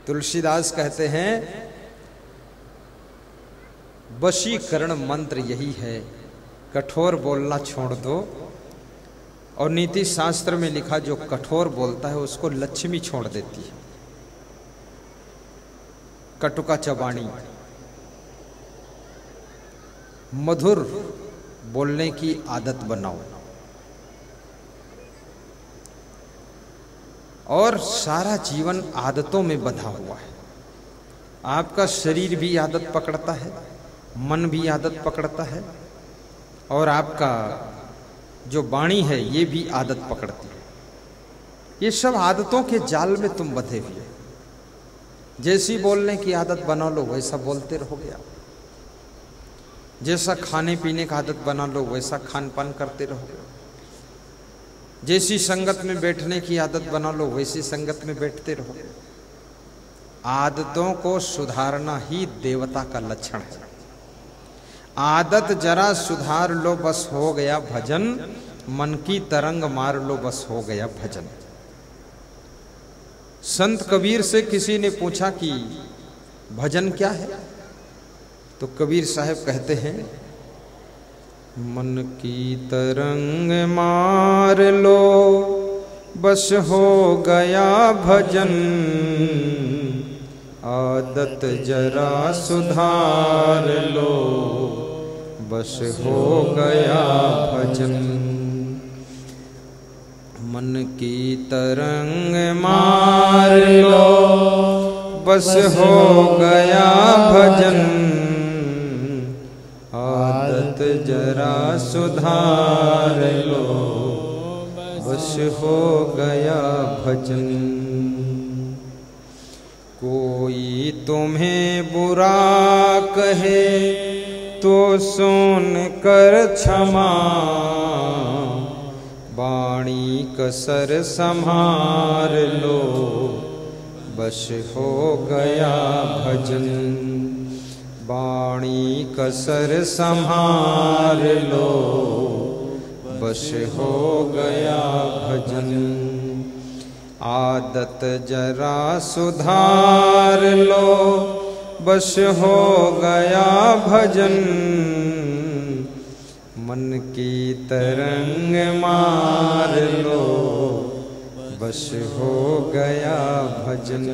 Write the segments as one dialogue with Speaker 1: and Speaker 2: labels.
Speaker 1: तुलसीदास कहते हैं वशीकरण मंत्र यही है, कठोर बोलना छोड़ दो। और नीति शास्त्र में लिखा जो कठोर बोलता है उसको लक्ष्मी छोड़ देती है। कटुका चबाणी, मधुर बोलने की आदत बनाओ और सारा जीवन आदतों में बंधा हुआ है। आपका शरीर भी आदत पकड़ता है, मन भी आदत पकड़ता है और आपका जो वाणी है ये भी आदत पकड़ती है। ये सब आदतों के जाल में तुम बंधे हुए। जैसी बोलने की आदत बना लो वैसा बोलते रहोगे आप, जैसा खाने पीने का आदत बना लो वैसा खान पान करते रहोगे, जैसी संगत में बैठने की आदत बना लो वैसी संगत में बैठते रहोगे। आदतों को सुधारना ही देवता का लक्षण है। आदत जरा सुधार लो बस हो गया भजन, मन की तरंग मार लो बस हो गया भजन। संत कबीर से किसी ने पूछा कि भजन क्या है, तो कबीर साहब कहते हैं मन की तरंग मार लो बस हो गया भजन, आदत जरा सुधार लो बस हो गया भजन। मन की तरंग मार लो बस हो गया भजन, आदत जरा सुधार लो बस हो गया भजन। कोई तुम्हें बुरा कहे तो सुन कर क्षमा, वाणी कसर संभार लो बस हो गया भजन, वाणी कसर संभार लो बस हो गया भजन। आदत जरा सुधार लो बस हो गया भजन, मन की तरंग मार लो बस हो गया भजन,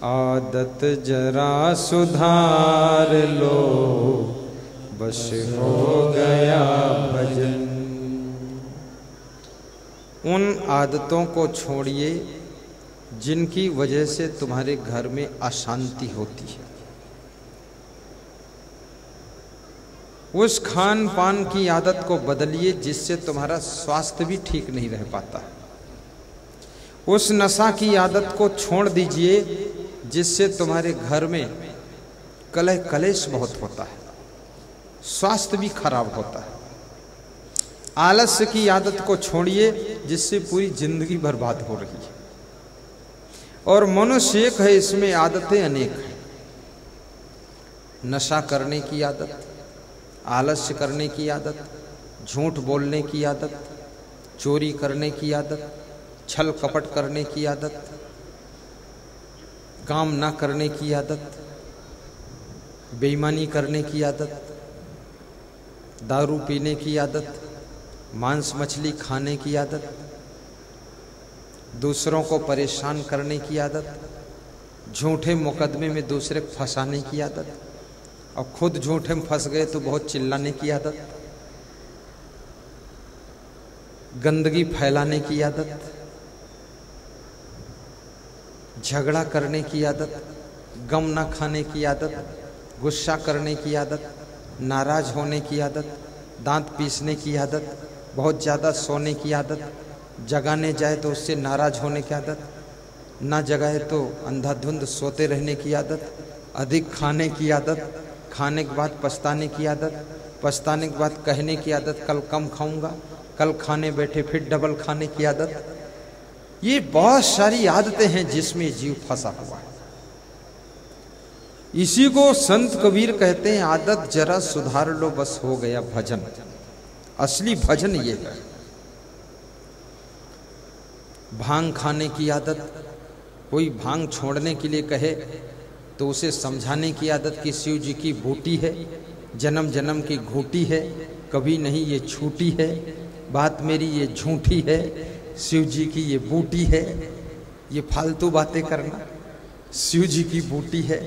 Speaker 1: आदत जरा सुधार लो बस हो गया भजन। उन आदतों को छोड़िए जिनकी वजह से तुम्हारे घर में अशांति होती है। उस खान पान की आदत को बदलिए जिससे तुम्हारा स्वास्थ्य भी ठीक नहीं रह पाता। उस नशा की आदत को छोड़ दीजिए जिससे तुम्हारे घर में कलह कलेश बहुत होता है, स्वास्थ्य भी खराब होता है। आलस्य की आदत को छोड़िए जिससे पूरी जिंदगी बर्बाद हो रही है। और मनुष्य एक है, इसमें आदतें अनेक हैं। नशा करने की आदत, आलस्य करने की आदत, झूठ बोलने की आदत, चोरी करने की आदत, छल कपट करने की आदत, काम ना करने की आदत, बेईमानी करने की आदत, दारू पीने की आदत, मांस मछली खाने की आदत, दूसरों को परेशान करने की आदत, झूठे मुकदमे में दूसरे को फंसाने की आदत, और खुद झूठे में फंस गए तो बहुत चिल्लाने की आदत, गंदगी फैलाने की आदत, झगड़ा करने की आदत, गम ना खाने की आदत, गुस्सा करने की आदत, नाराज होने की आदत, दांत पीसने की आदत, बहुत ज़्यादा सोने की आदत, जगाने जाए तो उससे नाराज होने की आदत, ना जगाए तो अंधाधुंध सोते रहने की आदत, अधिक खाने की आदत, खाने के बाद पछताने की आदत, पछताने के बाद कहने की आदत कल कम खाऊंगा, कल खाने बैठे फिर डबल खाने की आदत। ये बहुत सारी आदतें हैं जिसमें जीव फंसा हुआ है। इसी को संत कबीर कहते हैं आदत जरा सुधार लो बस हो गया भजन। असली भजन ये है। भांग खाने की आदत, कोई भांग छोड़ने के लिए कहे तो उसे समझाने की आदत कि शिव जी की बूटी है, जन्म जन्म की घूटी है, कभी नहीं ये छूटी है, बात मेरी ये झूठी है, शिव जी की ये बूटी है। ये फालतू बातें करना, शिव जी की बूटी है।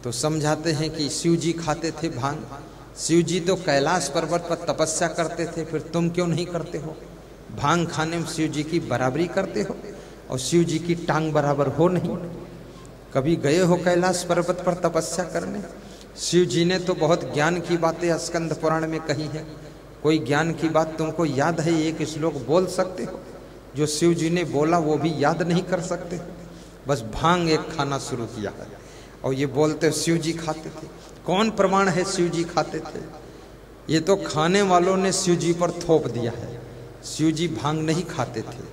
Speaker 1: तो समझाते हैं कि शिव जी खाते थे भांग, शिव जी तो कैलाश पर्वत पर तपस्या करते थे, फिर तुम क्यों नहीं करते हो? भांग खाने में शिव जी की बराबरी करते हो और शिव जी की टांग बराबर हो नहीं। कभी गए हो कैलाश पर्वत पर तपस्या करने? शिव जी ने तो बहुत ज्ञान की बातें स्कंद पुराण में कही है। कोई ज्ञान की बात तुमको याद है? एक श्लोक बोल सकते हो? जो शिव जी ने बोला वो भी याद नहीं कर सकते? बस भांग एक खाना शुरू किया है और ये बोलते हो शिव जी खाते थे। कौन प्रमाण है शिव जी खाते थे? ये तो खाने वालों ने शिव जी पर थोप दिया है। शिव जी भांग नहीं खाते थे।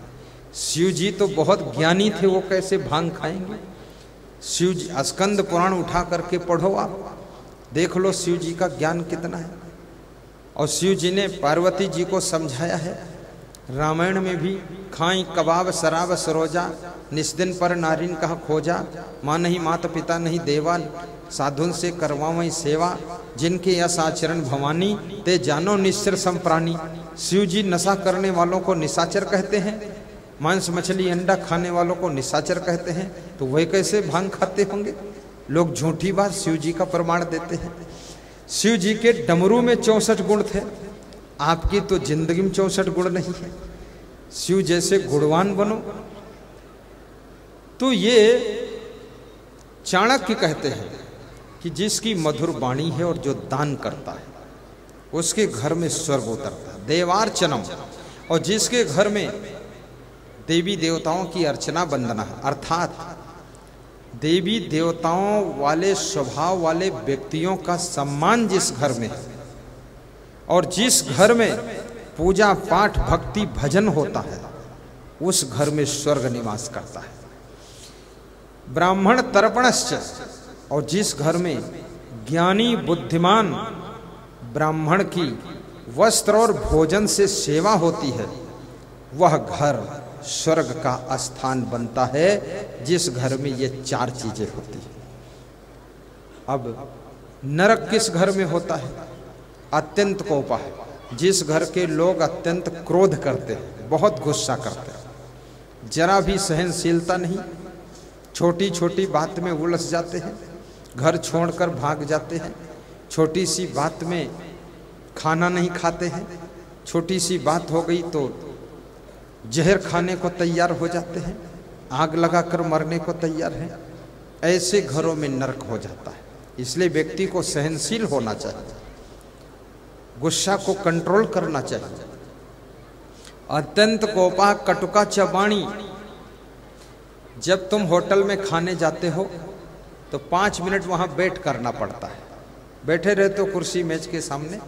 Speaker 1: शिव जी तो बहुत ज्ञानी थे, वो कैसे भांग खाएंगे? शिव जी स्कंद पुराण उठा करके पढ़ो, आप देख लो शिव जी का ज्ञान कितना है। और शिव जी ने पार्वती जी को समझाया है। रामायण में भी खाई कबाब शराब सरोजा, निस्दिन पर नारिन कहा खोजा, माँ नहीं माता पिता नहीं देवा, साधुन से करवावई सेवा, जिनके यश आचरण भवानी, ते जानो निश्चर संप्राणी। शिव जी नशा करने वालों को निशाचर कहते हैं, मांस मछली अंडा खाने वालों को निशाचर कहते हैं, तो वह कैसे भांग खाते होंगे? लोग झूठी बात शिव जी का प्रमाण देते हैं। शिव जी के डमरू में 64 गुण थे, आपकी तो जिंदगी में 64 गुण नहीं है। शिव जैसे गुणवान बनो। तो ये चाणक्य कहते हैं कि जिसकी मधुर वाणी है और जो दान करता है उसके घर में स्वर्ग उतरता है, देवार्चनम। और जिसके घर में देवी देवताओं की अर्चना वंदना, अर्थात देवी देवताओं वाले स्वभाव वाले व्यक्तियों का सम्मान जिस घर में है और जिस घर में पूजा पाठ भक्ति भजन होता है, उस घर में स्वर्ग निवास करता है। ब्राह्मण तर्पणश्च, और जिस घर में ज्ञानी बुद्धिमान ब्राह्मण की वस्त्र और भोजन से सेवा होती है, वह घर स्वर्ग का स्थान बनता है, जिस घर में ये 4 चीजें होती हैं। अब नरक किस घर में होता है? अत्यंत कोपा, जिस घर के लोग अत्यंत क्रोध करते हैं, बहुत गुस्सा करते हैं, जरा भी सहनशीलता नहीं, छोटी छोटी बात में उलझ जाते हैं, घर छोड़कर भाग जाते हैं, छोटी सी बात में खाना नहीं खाते हैं, छोटी सी बात हो गई तो जहर खाने को तैयार हो जाते हैं, आग लगाकर मरने को तैयार हैं। ऐसे घरों में नरक हो जाता है। इसलिए व्यक्ति को सहनशील होना चाहिए, गुस्सा को कंट्रोल करना चाहिए। अत्यंत कोपा कटुका चबाणी, जब तुम होटल में खाने जाते हो तो 5 मिनट वहां वेट करना पड़ता है। बैठे रहते हो कुर्सी मेज के सामने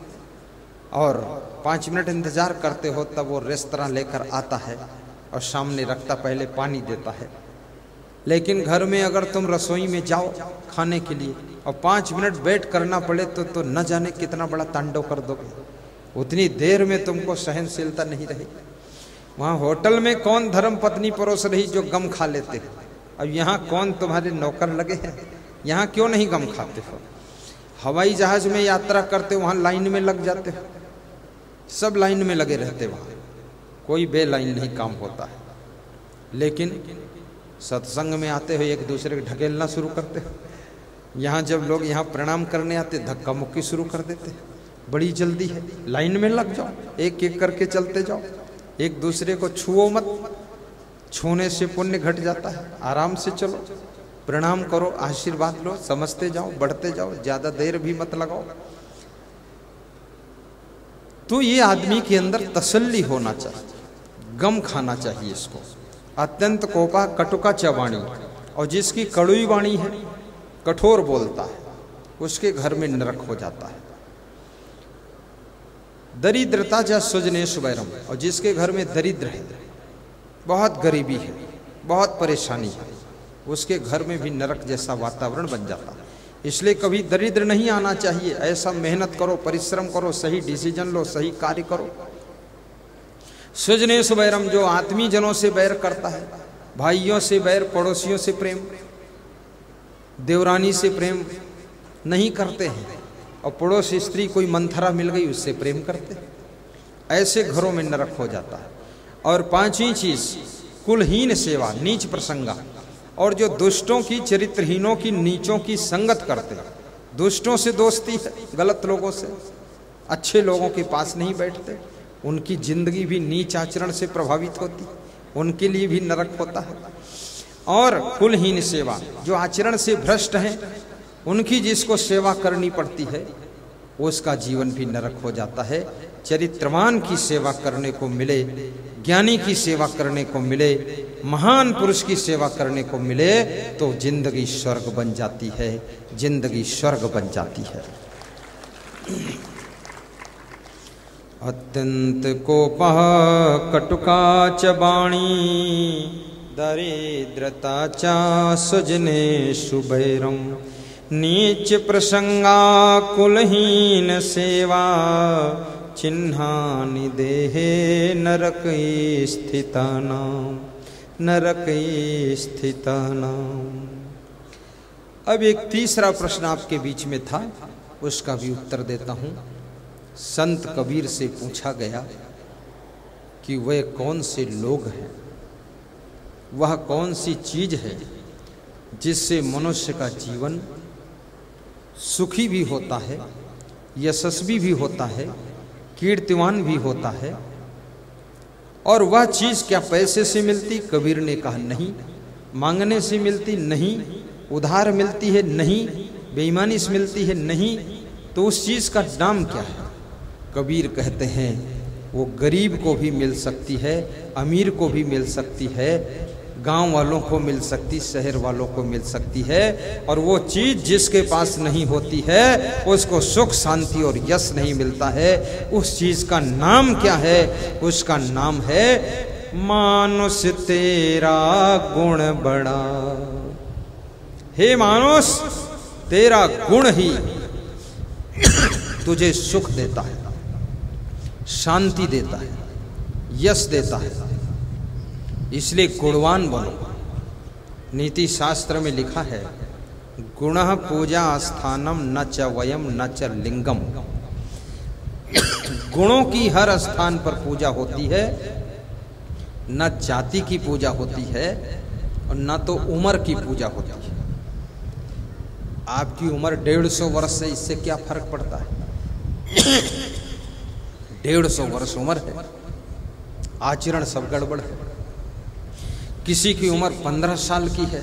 Speaker 1: और 5 मिनट इंतजार करते हो, तब वो रेस्तरां लेकर आता है और सामने रखता, पहले पानी देता है। लेकिन घर में अगर तुम रसोई में जाओ खाने के लिए और 5 मिनट वेट करना पड़े तो न जाने कितना बड़ा तांडव कर दोगे। उतनी देर में तुमको सहनशीलता नहीं रही। वहाँ होटल में कौन धर्म पत्नी परोस रही जो गम खा लेते हैं, अब यहाँ कौन तुम्हारे नौकर लगे हैं? यहाँ क्यों नहीं गम खाते हो? हवाई जहाज में यात्रा करते वहाँ लाइन में लग जाते हो, सब लाइन में लगे रहते, वहाँ कोई बे लाइन नहीं काम होता है। लेकिन सत्संग में आते हो एक दूसरे को ढकेलना शुरू करते हो। यहाँ जब लोग यहाँ प्रणाम करने आते धक्का मुक्की शुरू कर देते, बड़ी जल्दी है, लाइन में लग जाओ, एक एक करके चलते जाओ, एक दूसरे को छुओ मत, छूने से पुण्य घट जाता है। आराम से चलो, प्रणाम करो, आशीर्वाद लो, समझते जाओ, बढ़ते जाओ, ज्यादा देर भी मत लगाओ। तो ये आदमी के अंदर तसल्ली होना चाहिए, गम खाना चाहिए इसको। अत्यंत कोपा कटुका चवाणी, और जिसकी कड़ुई वाणी है, कठोर बोलता है, उसके घर में नरक हो जाता है। दरिद्रता जा सुजनेश वैरम, और जिसके घर में दरिद्र है, बहुत गरीबी है, बहुत परेशानी है, उसके घर में भी नरक जैसा वातावरण बन जाता है। इसलिए कभी दरिद्र नहीं आना चाहिए। ऐसा मेहनत करो, परिश्रम करो, सही डिसीजन लो, सही कार्य करो। सुजनेश वैरम, जो आत्मी जनों से बैर करता है, भाइयों से बैर, पड़ोसियों से प्रेम, देवरानी से प्रेम नहीं करते हैं, और पड़ोसी स्त्री कोई मंथरा मिल गई उससे प्रेम करते हैं। ऐसे घरों में नरक हो जाता है। और पांचवी चीज, कुलहीन सेवा, नीच प्रसंगा, और जो दुष्टों की, चरित्रहीनों की, नीचों की संगत करते हैं। दुष्टों से दोस्ती है, गलत लोगों से, अच्छे लोगों के पास नहीं बैठते, उनकी जिंदगी भी नीच आचरण से प्रभावित होती, उनके लिए भी नरक होता है। और कुलहीन सेवा, जो आचरण से भ्रष्ट हैं, उनकी जिसको सेवा करनी पड़ती है उसका जीवन भी नरक हो जाता है। चरित्रवान की सेवा करने को मिले, ज्ञानी की सेवा करने को मिले, महान पुरुष की सेवा करने को मिले तो जिंदगी स्वर्ग बन जाती है, जिंदगी स्वर्ग बन जाती है। अत्यंत कोपः कटुका च वाणी, दरिद्रता च सुजनेषु वैरम, नीच प्रसंगा कुलहीन सेवा, चिन्हानि देहे नरके स्थितानां, नरके स्थितानां। अब एक तीसरा प्रश्न आपके बीच में था, उसका भी उत्तर देता हूँ। संत कबीर से पूछा गया कि वे कौन से लोग हैं, वह कौन सी चीज है जिससे मनुष्य का जीवन सुखी भी होता है, यशस्वी भी होता है, कीर्तिवान भी होता है। और वह चीज क्या पैसे से मिलती? कबीर ने कहा नहीं। मांगने से मिलती? नहीं। उधार मिलती है? नहीं। बेईमानी से मिलती है? नहीं। तो उस चीज का नाम क्या है? कबीर कहते हैं वो गरीब को भी मिल सकती है, अमीर को भी मिल सकती है, गांव वालों को मिल सकती, शहर वालों को मिल सकती है। और वो चीज जिसके पास नहीं होती है उसको सुख, शांति और यश नहीं मिलता है। उस चीज का नाम क्या है? उसका नाम है मानुष तेरा गुण बड़ा। हे मानुष, तेरा गुण ही तुझे सुख देता है, शांति देता है, यश देता है। इसलिए गुणवान बनो। नीति शास्त्र में लिखा है, गुणः पूजा स्थानम न च वयम न च लिंगम। गुणों की हर स्थान पर पूजा होती है, न जाति की पूजा होती है और न तो उम्र की पूजा होती है। आपकी उम्र 150 वर्ष है, इससे क्या फर्क पड़ता है? 150 वर्ष उम्र है, आचरण सब गड़बड़ है। किसी की उम्र 15 साल की है।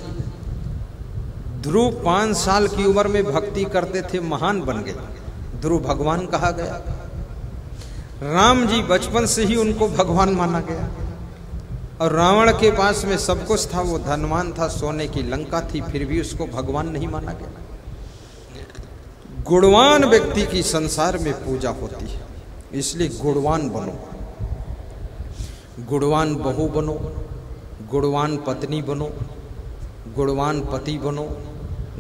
Speaker 1: ध्रुव 5 साल की उम्र में भक्ति करते थे, महान बन गए, ध्रुव भगवान कहा गया। राम जी बचपन से ही उनको भगवान माना गया। और रावण के पास में सब कुछ था, वो धनवान था, सोने की लंका थी, फिर भी उसको भगवान नहीं माना गया। गुणवान व्यक्ति की संसार में पूजा होती है, इसलिए गुणवान बनो। गुणवान बहू बनो, गुणवान पत्नी बनो, गुणवान पति बनो,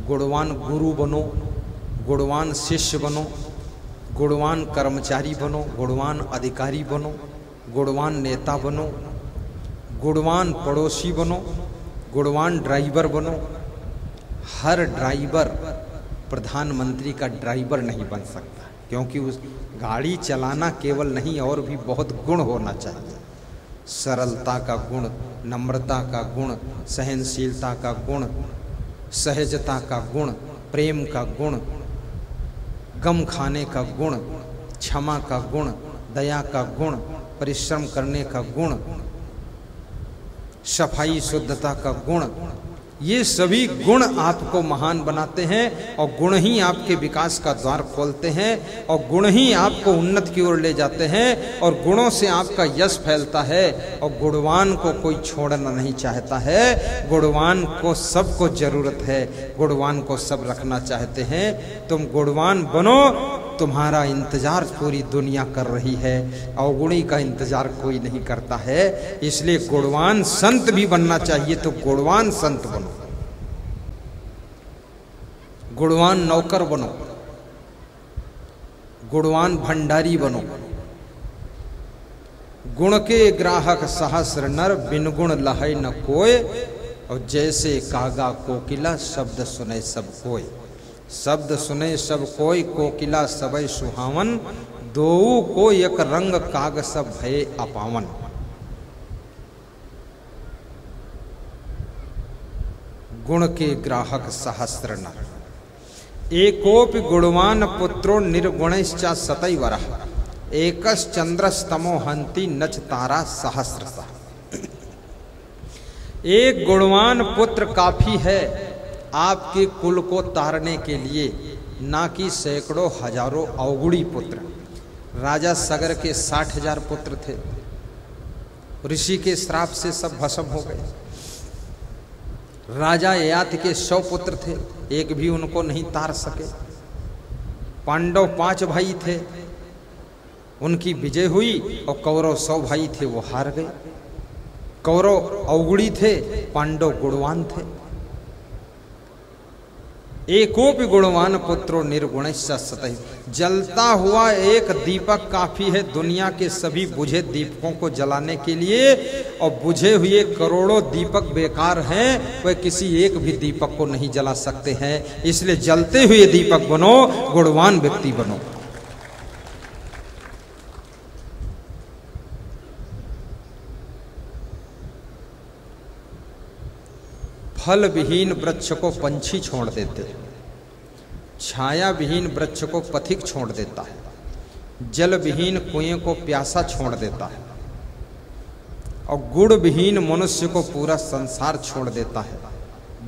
Speaker 1: गुणवान गुरु बनो, गुणवान शिष्य बनो, गुणवान कर्मचारी बनो, गुणवान अधिकारी बनो, गुणवान नेता बनो, गुणवान पड़ोसी बनो, गुणवान ड्राइवर बनो। हर ड्राइवर प्रधानमंत्री का ड्राइवर नहीं बन सकता, क्योंकि उस गाड़ी चलाना केवल नहीं, और भी बहुत गुण होना चाहिए। सरलता का गुण, नम्रता का गुण, सहनशीलता का गुण, सहजता का गुण, प्रेम का गुण, गम खाने का गुण, क्षमा का गुण, दया का गुण, परिश्रम करने का गुण, सफाई शुद्धता का गुण। ये सभी गुण आपको महान बनाते हैं, और गुण ही आपके विकास का द्वार खोलते हैं, और गुण ही आपको उन्नत की ओर ले जाते हैं, और गुणों से आपका यश फैलता है। और गुणवान को कोई छोड़ना नहीं चाहता है, गुणवान को सबको जरूरत है, गुणवान को सब रखना चाहते हैं। तुम गुणवान बनो, तुम्हारा इंतजार पूरी दुनिया कर रही है, अवगुणी का इंतजार कोई नहीं करता है। इसलिए गुणवान संत भी बनना चाहिए, तो गुणवान संत बनो, गुणवान नौकर बनो, गुणवान भंडारी बनो, गुण के ग्राहक सहस्र नर, बिन गुण लहै न कोय। और जैसे कागा कोकिला, शब्द सुने सब कोय। शब्द सुने सब कोय, कोकिला सबय सुहावन। दोऊ को एक रंग, काग सब भये अपावन। गुण के ग्राहक सहस्र नर, एकोपि गुणवान पुत्रो निर्गुणश्च सतैवरः। एकश्चंद्रस्तमो हंति नच तारा सहस्रशः। एक गुणवान पुत्र काफी है आपके कुल को तारने के लिए, ना कि सैकड़ों हजारों अवगुणी पुत्र। राजा सगर के 60,000 पुत्र थे, ऋषि के श्राप से सब भस्म हो गए। राजा ययाति के 100 पुत्र थे, एक भी उनको नहीं तार सके। पांडव 5 भाई थे, उनकी विजय हुई, और कौरव 100 भाई थे, वो हार गए। कौरव अवगुणी थे, पांडव गुणवान थे। एकोपि गुणवान पुत्रो निर्गुणश्च सतैव। जलता हुआ एक दीपक काफी है दुनिया के सभी बुझे दीपकों को जलाने के लिए, और बुझे हुए करोड़ों दीपक बेकार हैं, वह किसी एक भी दीपक को नहीं जला सकते हैं। इसलिए जलते हुए दीपक बनो, गुणवान व्यक्ति बनो। फल विहीन वृक्ष को पंछी छोड़ देते हैं, छाया विहीन वृक्ष को पथिक छोड़ देता है, जल विहीन कुएं को प्यासा छोड़ देता है, और गुण विहीन मनुष्य को पूरा संसार छोड़ देता है।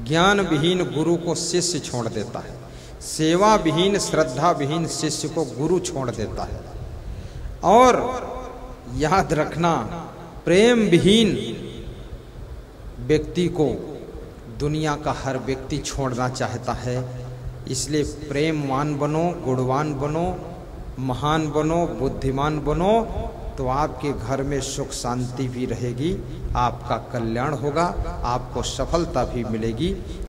Speaker 1: ज्ञान विहीन गुरु को शिष्य छोड़ देता है, सेवा विहीन श्रद्धा विहीन शिष्य को गुरु छोड़ देता है। और याद रखना, प्रेम विहीन व्यक्ति को दुनिया का हर व्यक्ति छोड़ना चाहता है। इसलिए प्रेमवान बनो, गुणवान बनो, महान बनो, बुद्धिमान बनो, तो आपके घर में सुख शांति भी रहेगी, आपका कल्याण होगा, आपको सफलता भी मिलेगी।